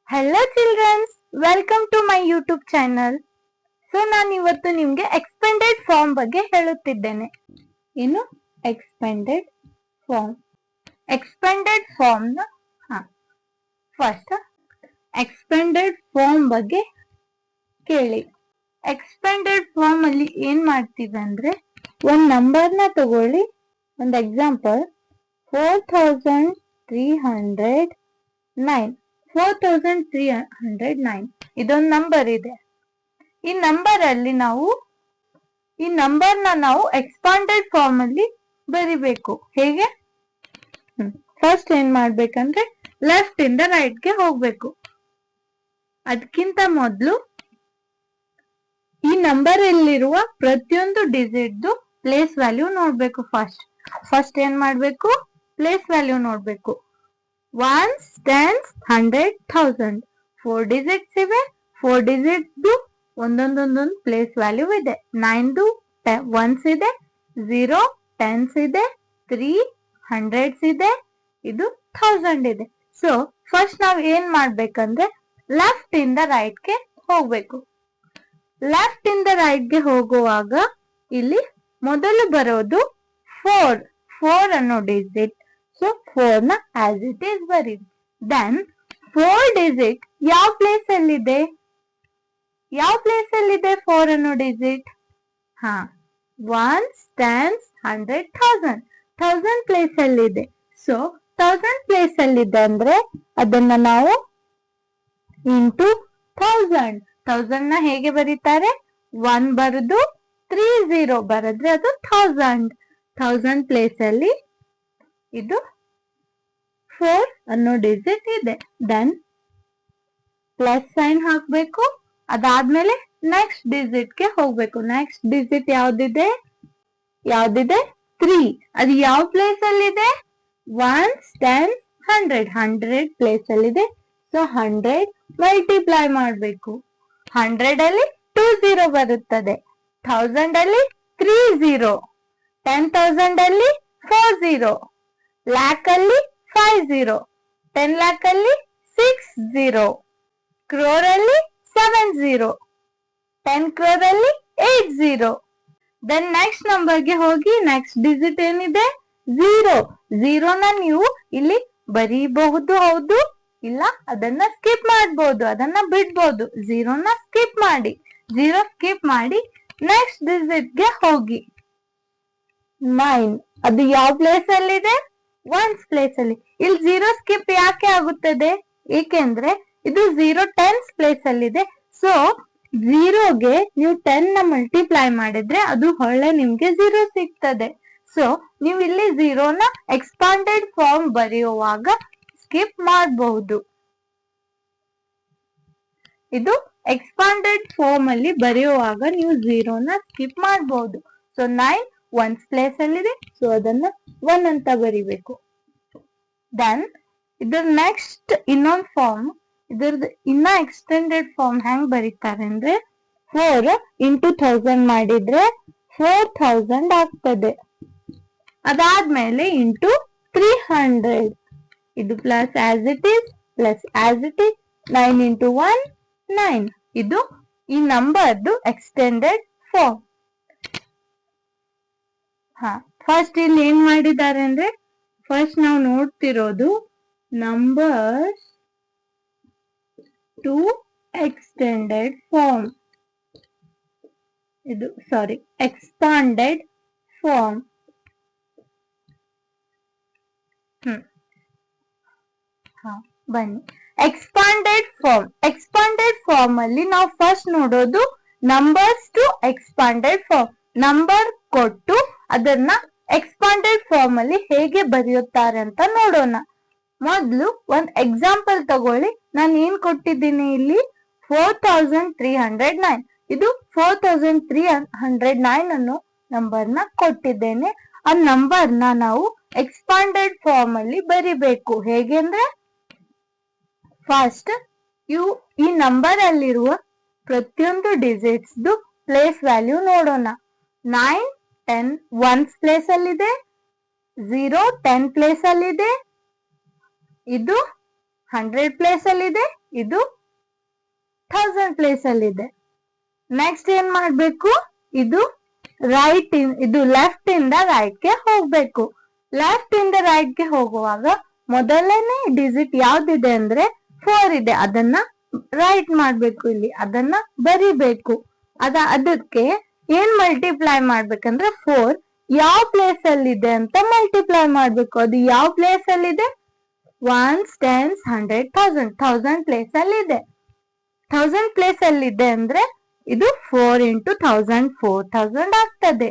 Hello childrens, welcome to my YouTube channel. So ನಾನು ಇವತ್ತು ನಿಮಗೆ ಎಕ್ಸ್ಪೆಂಡೆಡ್ ಫಾರ್ಮ್ ಬಗ್ಗೆ ಹೇಳುತ್ತಿದ್ದೇನೆ. ಏನು ಎಕ್ಸ್ಪೆಂಡೆಡ್ ಫಾರ್ಮ್? ಎಕ್ಸ್ಪೆಂಡೆಡ್ ಫಾರ್ಮ್ ನ ಫಸ್ಟ್ ಎಕ್ಸ್ಪೆಂಡೆಡ್ ಫಾರ್ಮ್ ಬಗ್ಗೆ ಕೇಳಿ. ಎಕ್ಸ್ಪೆಂಡೆಡ್ ಫಾರ್ಮ್ ಅಲ್ಲಿ ಏನ್ ಮಾಡ್ತೀವಿ ಅಂದ್ರೆ ಒಂದ್ ನಂಬರ್ ನ ತಗೊಳ್ಳಿ. ಒಂದು ಎಕ್ಸಾಂಪಲ್ 4309 4309 ಇದೊಂದು ನಂಬರ್ ಇದೆ. ಈ ನಂಬರ್ ಅಲ್ಲಿ ಈ ನಂಬರ್ ನಾವು ಎಕ್ಸ್ಪಾಂಡೆಡ್ ಫಾರ್ಮ್ ಅಲ್ಲಿ ಬರಿಬೇಕು. ಹೇಗೆ? ಫಸ್ಟ್ ಏನ್ ಮಾಡ್ಬೇಕಂದ್ರೆ ಲೆಫ್ಟ್ ಇಂದ ರೈಟ್ ಗೆ ಹೋಗ್ಬೇಕು. ಅದಕ್ಕಿಂತ ಮೊದಲು ಈ ನಂಬರ್ ಅಲ್ಲಿರುವ ಪ್ರತಿಯೊಂದು ಡಿಜಿಟ್ ಪ್ಲೇಸ್ ವ್ಯಾಲ್ಯೂ ನೋಡ್ಬೇಕು. ಫಸ್ಟ್ ಏನ್ ಮಾಡ್ಬೇಕು? ಪ್ಲೇಸ್ ವ್ಯಾಲ್ಯೂ ನೋಡ್ಬೇಕು. 1s, 10s, 100, 1000 4 ಡಿಜಿಟ್ಸ್ ಇವೆ. 4 ಡಿಜಿಟ್ಸ್ ಒಂದೊಂದೊಂದೊಂದು ಪ್ಲೇಸ್ ವ್ಯಾಲ್ಯೂ ಇದೆ. 9 1s ಇದೆ, 0 10s ಇದೆ, 3 100s ಇದೆ, ಇದು 1000 ಇದೆ. ಸೊ ಫಸ್ಟ್ ನಾವ್ ಏನ್ ಮಾಡ್ಬೇಕಂದ್ರೆ ಲೆಫ್ಟ್ ಇಂದ ರೈಟ್ ಗೆ ಹೋಗ್ಬೇಕು. ಲೆಫ್ಟ್ ಇಂದ ರೈಟ್ ಗೆ ಹೋಗುವಾಗ ಇಲ್ಲಿ ಮೊದಲು ಬರೋದು 4 ಅನ್ನೋ ಡಿಜಿಟ್. ಸೊ 4 ನ ಆಸ್ ಇಟ್ ಈಸ್ ಬರೀ. ದೆನ್ 4 ಡಿಜಿಟ್ ಯಾವ ಪ್ಲೇಸ್ ಅಲ್ಲಿದೆ? 4 ಅನ್ನೋ ಡಿಜಿಟ್ 1s, 10s, 100, 1000 ಪ್ಲೇಸ್ ಅಲ್ಲಿದೆ. ಸೊ 1000 ಪ್ಲೇಸ್ ಅಲ್ಲಿದೆ ಅಂದ್ರೆ ಅದನ್ನ ನಾವು ಇಂಟು 1000 ನ ಹೇಗೆ ಬರೀತಾರೆ? 1 ಬರೆದು 30 ಬರೆದ್ರೆ ಅದು 1000 ಪ್ಲೇಸ್ ಅಲ್ಲಿ ಇದು 4 ಅನ್ನೋ ಡಿಜಿಟ್ ಇದೆ. ದೆನ್ ಪ್ಲಸ್ ಸೈನ್ ಹಾಕ್ಬೇಕು. ಅದಾದ್ಮೇಲೆ ನೆಕ್ಸ್ಟ್ ಡಿಜಿಟ್ ಗೆ ಹೋಗ್ಬೇಕು. ನೆಕ್ಸ್ಟ್ ಡಿಜಿಟ್ ಯಾವ್ದಿದೆ? 3. ಅದು ಯಾವ ಪ್ಲೇಸ್ ಅಲ್ಲಿ ಇದೆ? 1s, 10s, 100 ಪ್ಲೇಸ್ ಅಲ್ಲಿ ಇದೆ. ಸೊ 100 ಮಲ್ಟಿಪ್ಲೈ ಮಾಡ್ಬೇಕು. 100 ಅಲ್ಲಿ 20 ಬರುತ್ತದೆ. 1000 ಅಲ್ಲಿ 30, 10,000 ಅಲ್ಲಿ 40, ಲ್ಯಾಕ್ ಅಲ್ಲಿ 50, 10 ಲ್ಯಾಕ್ ಅಲ್ಲಿ 60, ಕ್ರೋರ್ ಅಲ್ಲಿ 70, 10 ಕ್ರೋರ್ ಅಲ್ಲಿ 80. ದೆನ್ ನೆಕ್ಸ್ಟ್ ನಂಬರ್ ಗೆ ಹೋಗಿ. ನೆಕ್ಸ್ಟ್ ಡಿಜಿಟ್ ಏನಿದೆ? 0 ನ ನೀವು ಇಲ್ಲಿ ಬರೀಬಹುದು, ಹೌದು ಇಲ್ಲ ಅದನ್ನ ಸ್ಕಿಪ್ ಮಾಡಬಹುದು, ಅದನ್ನ ಬಿಡ್ಬೋದು. 0 ನ ಸ್ಕಿಪ್ ಮಾಡಿ. 0 ಸ್ಕಿಪ್ ಮಾಡಿ ನೆಕ್ಸ್ಟ್ ಡಿಜಿಟ್ ಗೆ ಹೋಗಿ. 9 ಅದು ಯಾವ ಪ್ಲೇಸ್ ಅಲ್ಲಿ ಇದೆ? 1s ಪ್ಲೇಸ್ ಅಲ್ಲಿ. ಇಲ್ಲಿ 0 ಸ್ಕಿಪ್ ಯಾಕೆ ಆಗುತ್ತದೆ? ಏಕೆಂದ್ರೆ ಇದು 0 10s ಪ್ಲೇಸ್ ಅಲ್ಲಿ ಇದೆ. ಸೊ 0ಗೆ ನೀವು 10 ನ ಮಲ್ಟಿಪ್ಲೈ ಮಾಡಿದ್ರೆ ಅದು ಹೊಳ್ಳೆ ನಿಮ್ಗೆ 0 ಸಿಗ್ತದೆ. ಸೊ ನೀವು ಇಲ್ಲಿ 0 ನ ಎಕ್ಸ್ಪಾಂಡೆಡ್ ಫಾರ್ಮ್ ಬರೆಯುವಾಗ ಸ್ಕಿಪ್ ಮಾಡಬಹುದು. ಇದು ಎಕ್ಸ್ಪಾಂಡೆಡ್ ಫಾರ್ಮ್ ಅಲ್ಲಿ ಬರೆಯುವಾಗ ನೀವು 0 ನ ಸ್ಕಿಪ್ ಮಾಡಬಹುದು. ಸೊ 9 1s ಪ್ಲೇಸ್ ಅಲ್ಲಿದೆ. ಸೊ ಅದನ್ನ 1 ಅಂತ ಬರಿಬೇಕು. ದೆನ್ ಇದ್ರ ನೆಕ್ಸ್ಟ್ ಇನ್ನೊಂದು ಫಾರ್ಮ್, ಇದ್ರದ್ದು ಇನ್ನ ಎಕ್ಸ್ಟೆಂಡೆಡ್ ಫಾರ್ಮ್ ಹೆಂಗ್ ಬರೀತಾರೆ ಅಂದ್ರೆ 4 ಇಂಟು 1000 ಮಾಡಿದ್ರೆ 4000 ಆಗ್ತದೆ. ಅದಾದ್ಮೇಲೆ ಇಂಟು 300 ಇದು plus as it is, 9 into 1 9. ಇದು ಈ ನಂಬರ್ದು ಎಕ್ಸ್ಟೆಂಡೆಡ್ ಫಾರ್ಮ್. ಫಸ್ಟ್ ಇಲ್ಲಿ ಏನ್ ಮಾಡಿದ್ದಾರೆ ಅಂದ್ರೆ ಫಸ್ಟ್ ನಾವು ನೋಡ್ತಿರೋದು ನಂಬರ್ಸ್ ಟು ಎಕ್ಸ್ಟೆಂಡೆಡ್ ಫಾರ್ಮ್. ಇದು ಎಕ್ಸ್ಪಾಂಡೆಡ್ ಫಾರ್ಮ್. ಬನ್ನಿ ಎಕ್ಸ್ಪಾಂಡೆಡ್ ಫಾರ್ಮ್ ಅಲ್ಲಿ ನಾವು ಫಸ್ಟ್ ನೋಡೋದು numbers to expanded form. Number ಕೊಟ್ಟು ಅದನ್ನ ಎಕ್ಸ್ಪಾಂಡೆಡ್ ಫಾರ್ಮ್ ಅಲ್ಲಿ ಹೇಗೆ ಬರೆಯುತ್ತಾರೆ ಅಂತ ನೋಡೋಣ. ಮೊದಲು ಒಂದ್ ಎಕ್ಸಾಂಪಲ್ ತಗೊಳ್ಳಿ. ನಾನು ಏನ್ ಕೊಟ್ಟಿದ್ದೀನಿ ಇಲ್ಲಿ? 4309. ಇದು 4309 ಅನ್ನೋ ನಂಬರ್ ನ ಕೊಟ್ಟಿದ್ದೇನೆ. ಆ ನಂಬರ್ ನಾವು ಎಕ್ಸ್ಪಾಂಡೆಡ್ ಫಾರ್ಮ್ ಅಲ್ಲಿ ಬರಿಬೇಕು. ಹೇಗೆ ಅಂದ್ರೆ ಫಸ್ಟ್ ಈ ನಂಬರ್ ಅಲ್ಲಿರುವ ಪ್ರತಿಯೊಂದು ಡಿಜಿಟ್ಸ್ ಪ್ಲೇಸ್ ವ್ಯಾಲ್ಯೂ ನೋಡೋಣ. 9 10 1s ಪ್ಲೇಸ್ ಅಲ್ಲಿದೆ, 0 10 ಪ್ಲೇಸ್ ಅಲ್ಲಿದೆ, ಇದು 100 ಪ್ಲೇಸ್ ಅಲ್ಲಿದೆ, ಇದು 1000 ಪ್ಲೇಸ್ ಅಲ್ಲಿ ಇದೆ. ನೆಕ್ಸ್ಟ್ ಏನ್ ಮಾಡ್ಬೇಕು, ಇದು ಇದು ಲೆಫ್ಟ್ ಇಂದ ರೈಟ್ ಗೆ ಹೋಗ್ಬೇಕು. ಲೆಫ್ಟ್ ಇಂದ ರೈಟ್ ಗೆ ಹೋಗುವಾಗ ಮೊದಲನೇ ಡಿಜಿಟ್ ಯಾವ್ದಿದೆ ಅಂದ್ರೆ 4 ಇದೆ, ಅದನ್ನ ರೈಟ್ ಮಾಡ್ಬೇಕು, ಇಲ್ಲಿ ಅದನ್ನ ಬರಿಬೇಕು. ಅದಕ್ಕೆ ಏನ್ ಮಲ್ಟಿಪ್ಲೈ ಮಾಡ್ಬೇಕಂದ್ರೆ 4 ಯಾವ ಪ್ಲೇಸ್ ಅಲ್ಲಿ ಇದೆ ಅಂತ ಮಲ್ಟಿಪ್ಲೈ ಮಾಡ್ಬೇಕು. ಅದು ಯಾವ ಪ್ಲೇಸ್ ಅಲ್ಲಿ ಇದೆ, 1s 10s 100 1000 ಪ್ಲೇಸ್ ಅಲ್ಲಿ ಇದೆ. 1000 ಪ್ಲೇಸ್ ಅಲ್ಲಿ ಇದೆ ಅಂದ್ರೆ ಇದು 4 into 1000 4000 ಆಗ್ತದೆ.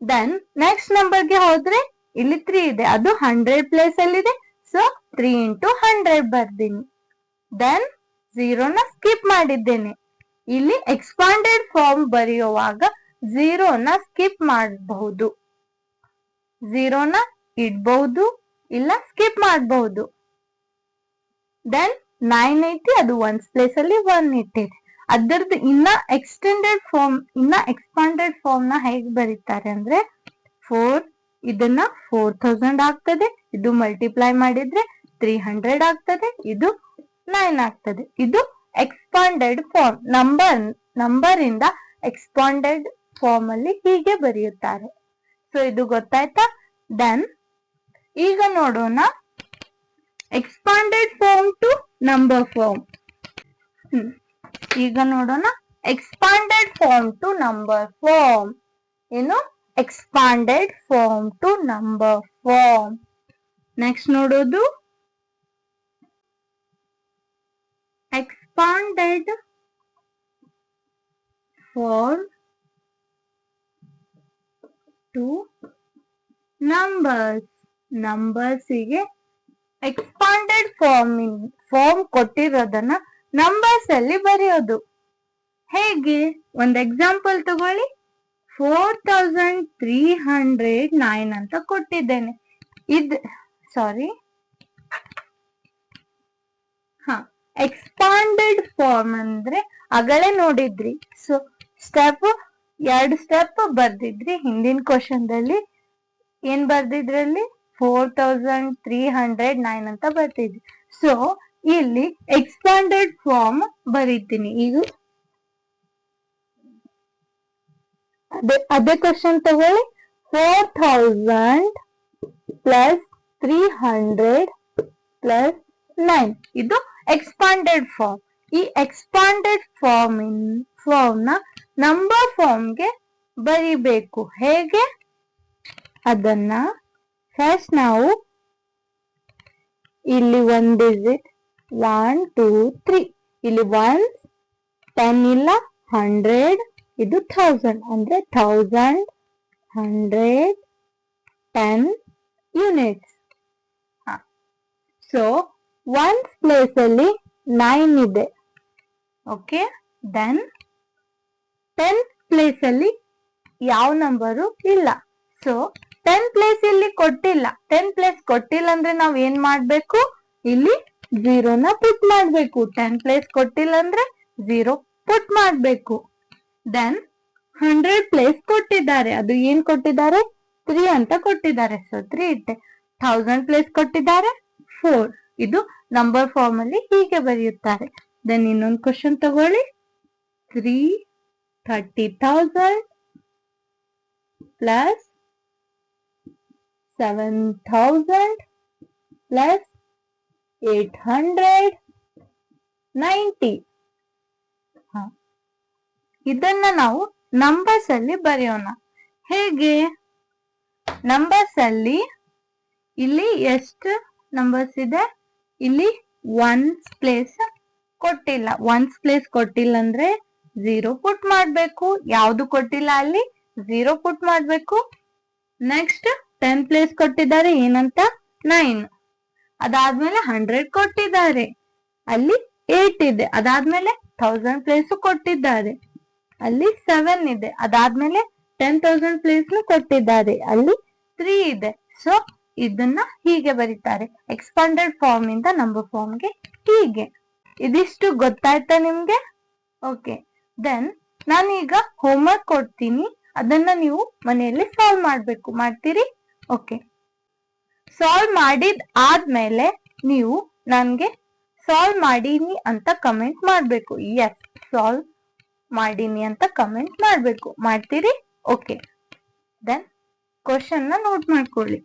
ದೆನ್ ನೆಕ್ಸ್ಟ್ ನಂಬರ್ ಗೆ ಹೋದ್ರೆ ಇಲ್ಲಿ 3 ಇದೆ, ಅದು 100 ಪ್ಲೇಸ್ ಅಲ್ಲಿ ಇದೆ. So 3 into 100 ಬರ್ದೀನಿ. ದೆನ್ 0 ನ ಸ್ಕಿಪ್ ಮಾಡಿದ್ದೇನೆ. ಇಲ್ಲಿ ಎಕ್ಸ್ಪಾಂಡೆಡ್ ಫಾರ್ಮ್ ಬರೆಯುವಾಗ 0 ನ ಸ್ಕಿಪ್ ಮಾಡಬಹುದು, 0 ನ ಇಡ್ಬಹುದು, ಇಲ್ಲ ಸ್ಕಿಪ್ ಮಾಡಬಹುದು. ದೆನ್ 9 ಐತಿ, ಅದು 1s ಪ್ಲೇಸ್ ಅಲ್ಲಿ 1 ಇಟ್ಟಿದೆ. ಅದರದ್ದು ಇನ್ನ ಎಕ್ಸ್ಪಾಂಡೆಡ್ ಫಾರ್ಮ್ ನ ಹೇಗೆ ಬರೀತಾರೆ ಅಂದ್ರೆ 4 ಇದನ್ನ 4000 ಆಗ್ತದೆ, ಇದು ಮಲ್ಟಿಪ್ಲೈ ಮಾಡಿದ್ರೆ 300 ಆಗ್ತದೆ, ಇದು 9 ಆಗ್ತದೆ. ಇದು ಎಕ್ಸ್ಪಾಂಡೆಡ್ ಫಾರ್ಮ್. ನಂಬರ್ ಇಂದ ಎಕ್ಸ್ಪಾಂಡೆಡ್ ಫಾರ್ಮ್ ಅಲ್ಲಿ ಹೀಗೆ ಬರೆಯುತ್ತಾರೆ. ಸೊ ಇದು ಗೊತ್ತಾಯ್ತಾ? ದೆನ್ ಈಗ ನೋಡೋಣ expanded form to number form. ಈಗ ನೋಡೋಣ expanded form to number form. ಏನು expanded form to number form. Next ನೋಡೋದು ಎಕ್ಸ್ಪಾಂಡೆಡ್ ಫಾರ್ಮ್ ಟು ನಂಬರ್ಸ್. ನಂಬರ್ಸಿಗೆ ಎಕ್ಸ್ಪಾಂಡೆಡ್ ಫಾರ್ಮ್ ಕೊಟ್ಟಿರೋದನ್ನ ನಂಬರ್ಸ್ ಅಲ್ಲಿ ಬರೆಯೋದು. ಹೇಗೆ? ಒಂದು ಎಕ್ಸಾಂಪಲ್ ತಗೊಳ್ಳಿ. 4309 ಅಂತ ಕೊಟ್ಟಿದ್ದೇನೆ. ಎಕ್ಸ್ಪಾಂಡೆಡ್ ಫಾರ್ಮ್ ಅಂದ್ರೆ ಅಗಳೇ ನೋಡಿದ್ರಿ. ಸೊ ಎರಡು ಸ್ಟೆಪ್ ಬರ್ದಿದ್ರಿ. ಹಿಂದಿನ ಕ್ವಶನ್ ದಲ್ಲಿ ಏನ್ ಬರ್ದಿದ್ರಲ್ಲಿ 4309 ಅಂತ ಬರ್ತಿದ್ವಿ. ಸೊ ಇಲ್ಲಿ ಎಕ್ಸ್ಪಾಂಡೆಡ್ ಫಾರ್ಮ್ ಬರೀತೀನಿ. ಈಗ ಅದೇ ಕ್ವಶನ್ ತಗೊಳ್ಳಿ. 4000 ಪ್ಲಸ್ 300 ಪ್ಲಸ್ 9 ಇದು ಎಕ್ಸ್ಪಾಂಡೆಡ್ ಫಾರ್ಮ್. ಈ ಎಕ್ಸ್ಪಾಂಡೆಡ್ ಫಾರ್ಮ್ ನ ನಂಬರ್ ಫಾರ್ಮ್ಗೆ ಬರಿಬೇಕು. ಹೇಗೆ? ಅದನ್ನ ಫಸ್ಟ್ ನಾವು ಇಲ್ಲಿ 1 ಡಿಜಿಟ್ 1 2 3 ಇಲ್ಲಿ 1 10 ಇಲ್ಲ 100 ಇದು 1000 ಅಂದ್ರೆ 1000 100 10 ಯೂನಿಟ್ಸ್. ಸೊ 1 ಪ್ಲೇಸ್ ಅಲ್ಲಿ 9 ಇದೆ. ಓಕೆ. ದೆನ್ 10 ಪ್ಲೇಸ್ ಅಲ್ಲಿ ಯಾವ ನಂಬರು ಇಲ್ಲ. ಸೊ 10 ಪ್ಲೇಸ್ ಇಲ್ಲಿ ಕೊಟ್ಟಿಲ್ಲ. 10 ಪ್ಲೇಸ್ ಕೊಟ್ಟಿಲ್ಲ ಅಂದ್ರೆ ನಾವ್ ಏನ್ ಮಾಡ್ಬೇಕು, ಇಲ್ಲಿ 0 ನ ಪುಟ್ ಮಾಡ್ಬೇಕು. 10 ಪ್ಲೇಸ್ ಕೊಟ್ಟಿಲ್ಲ ಅಂದ್ರೆ 0 ಪುಟ್ ಮಾಡ್ಬೇಕು. ದೆನ್ 100 ಪ್ಲೇಸ್ ಕೊಟ್ಟಿದ್ದಾರೆ. ಅದು ಏನ್ ಕೊಟ್ಟಿದ್ದಾರೆ, 3 ಅಂತ ಕೊಟ್ಟಿದ್ದಾರೆ. ಸೊ 3 ಇಟ್ಟೆ. 1000 ಪ್ಲೇಸ್ ಕೊಟ್ಟಿದ್ದಾರೆ 4. ಇದು ನಂಬರ್ ಫಾರ್ಮ್ ಅಲ್ಲಿ ಹೀಗೆ ಬರೆಯುತ್ತಾರೆ. ದೆನ್ ಇನ್ನೊಂದು ಕ್ವಶನ್ ತಗೊಳ್ಳಿ. 30,000 ಪ್ಲಸ್ 7,000 ಪ್ಲಸ್ 890. ಇದನ್ನ ನಾವು ನಂಬರ್ಸ್ ಅಲ್ಲಿ ಬರೆಯೋಣ. ಹೇಗೆ? ನಂಬರ್ಸ್ ಅಲ್ಲಿ ಇಲ್ಲಿ ಎಷ್ಟು ನಂಬರ್ಸ್ ಇದೆ, ಇಲ್ಲಿ 1s ಪ್ಲೇಸ್ ಕೊಟ್ಟಿಲ್ಲ. 1s ಪ್ಲೇಸ್ ಕೊಟ್ಟಿಲ್ಲ ಅಂದ್ರೆ 0 ಪುಟ್ ಮಾಡ್ಬೇಕು. ಯಾವ್ದು ಕೊಟ್ಟಿಲ್ಲ ಅಲ್ಲಿ 0 ಪುಟ್ ಮಾಡ್ಬೇಕು. ನೆಕ್ಸ್ಟ್ 10 ಪ್ಲೇಸ್ ಕೊಟ್ಟಿದ್ದಾರೆ ಏನಂತ 9. ಅದಾದ್ಮೇಲೆ 100 ಕೊಟ್ಟಿದ್ದಾರೆ, ಅಲ್ಲಿ 8 ಇದೆ. ಅದಾದ್ಮೇಲೆ 1000 ಪ್ಲೇಸ್ ಕೊಟ್ಟಿದ್ದಾರೆ, ಅಲ್ಲಿ 7 ಇದೆ. ಅದಾದ್ಮೇಲೆ 10,000 ಪ್ಲೇಸ್ ಕೊಟ್ಟಿದ್ದಾರೆ, ಅಲ್ಲಿ 3 ಇದೆ. ಸೊ ಇದನ್ನ ಹೀಗೆ ಬರೀತಾರೆ ಎಕ್ಸ್ಪಾಂಡೆಡ್ ಫಾರ್ಮ್ ಇಂದ ನಂಬರ್ ಫಾರ್ಮ್ಗೆ ಹೀಗೆ. ಇದಿಷ್ಟು ಗೊತ್ತಾಯ್ತಾ ನಿಮ್ಗೆ? ಓಕೆ. ದೆನ್ ನಾನೀಗ ಹೋಮ್ವರ್ಕ್ ಕೊಡ್ತೀನಿ, ಅದನ್ನ ನೀವು ಮನೆಯಲ್ಲಿ ಸಾಲ್ವ್ ಮಾಡ್ಬೇಕು. ಮಾಡ್ತೀರಿ? ಓಕೆ. ಸಾಲ್ವ್ ಮಾಡಿದ ಆದ್ಮೇಲೆ ನೀವು ನನ್ಗೆ ಸಾಲ್ವ್ ಮಾಡೀನಿ ಅಂತ ಕಮೆಂಟ್ ಮಾಡ್ಬೇಕು. ಎಸ್, ಸಾಲ್ವ್ ಮಾಡೀನಿ ಅಂತ ಕಮೆಂಟ್ ಮಾಡ್ಬೇಕು. ಮಾಡ್ತೀರಿ? ಓಕೆ, ದೆನ್ ಕ್ವಶನ್ ನ ನೋಟ್ ಮಾಡ್ಕೊಳ್ಳಿ.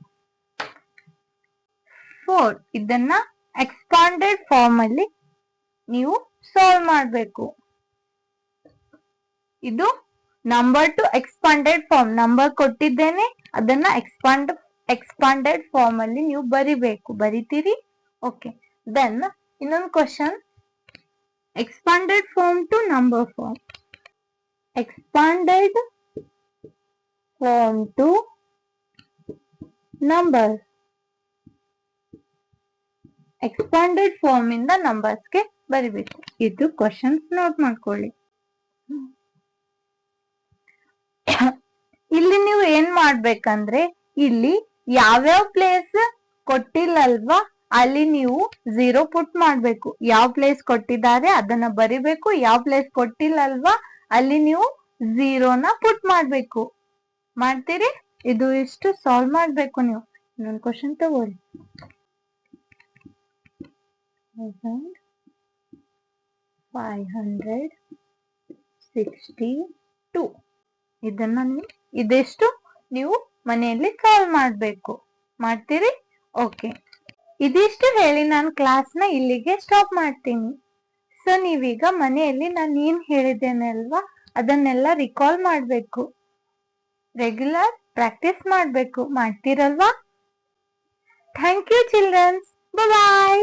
4 ಇದನ್ನ ಎಕ್ಸ್ಪಾಂಡೆಡ್ ಫಾರ್ಮ್ ಅಲ್ಲಿ ನೀವು ಸಾಲ್ವ್ ಮಾಡ್ಬೇಕು. ಇದು number to expanded form. Number ಕೊಟ್ಟಿದ್ದೇನೆ, ಅದನ್ನ ಎಕ್ಸ್ಪಾಂಡೆಡ್ ಫಾರ್ಮ್ ಅಲ್ಲಿ ನೀವು ಬರಿಬೇಕು. ಬರಿತೀರಿ? ಓಕೆ, ದೆನ್ ಇನ್ನೊಂದು question, expanded form to number form. Expanded form to number. Expanded form ಇಂದ ನಂಬರ್ಸ್ಗೆ ಬರಿಬೇಕು. ಇದು ಕ್ವಶನ್ಸ್ ನೋಟ್ ಮಾಡ್ಕೊಳ್ಳಿ. ಇಲ್ಲಿ ನೀವು ಏನ್ ಮಾಡ್ಬೇಕಂದ್ರೆ, ಇಲ್ಲಿ ಯಾವ್ಯಾವ ಪ್ಲೇಸ್ ಕೊಟ್ಟಿಲ್ಲಲ್ವಾ ಅಲ್ಲಿ ನೀವು 0 ಪುಟ್ ಮಾಡ್ಬೇಕು. ಯಾವ ಪ್ಲೇಸ್ ಕೊಟ್ಟಿದ್ದಾರೆ ಅದನ್ನ ಬರಿಬೇಕು. ಯಾವ ಪ್ಲೇಸ್ ಕೊಟ್ಟಿಲ್ಲಲ್ವಾ ಅಲ್ಲಿ ನೀವು 0ನ ಪುಟ್ ಮಾಡ್ಬೇಕು. ಮಾಡ್ತೀರಿ? ಇದು ಇಷ್ಟು ಸಾಲ್ವ್ ಮಾಡ್ಬೇಕು ನೀವು. ಇನ್ನೊಂದು ಕ್ವಶನ್ ತಗೊಳ್ಳಿ. 1562. ಇದನ್ನ ಇದೆಷ್ಟು ನೀವು ಮನೆಯಲ್ಲಿ ಸಾಲ್ವ್ ಮಾಡ್ಬೇಕು. ಮಾಡ್ತೀರಿ? ಓಕೆ, ಇದಿಷ್ಟು ಹೇಳಿ ನಾನು ಕ್ಲಾಸ್ ನ ಇಲ್ಲಿಗೆ ಸ್ಟಾಪ್ ಮಾಡ್ತೀನಿ. ಸೊ ನೀವೀಗ ಮನೆಯಲ್ಲಿ ನಾನು ಏನ್ ಹೇಳಿದ್ದೇನೆ ಅಲ್ವಾ ಅದನ್ನೆಲ್ಲ ರಿಕಾಲ್ ಮಾಡ್ಬೇಕು. ರೆಗ್ಯುಲರ್ ಪ್ರಾಕ್ಟೀಸ್ ಮಾಡ್ಬೇಕು. ಮಾಡ್ತೀರಲ್ವಾ? Thank you childrens. ಬಾಯ್.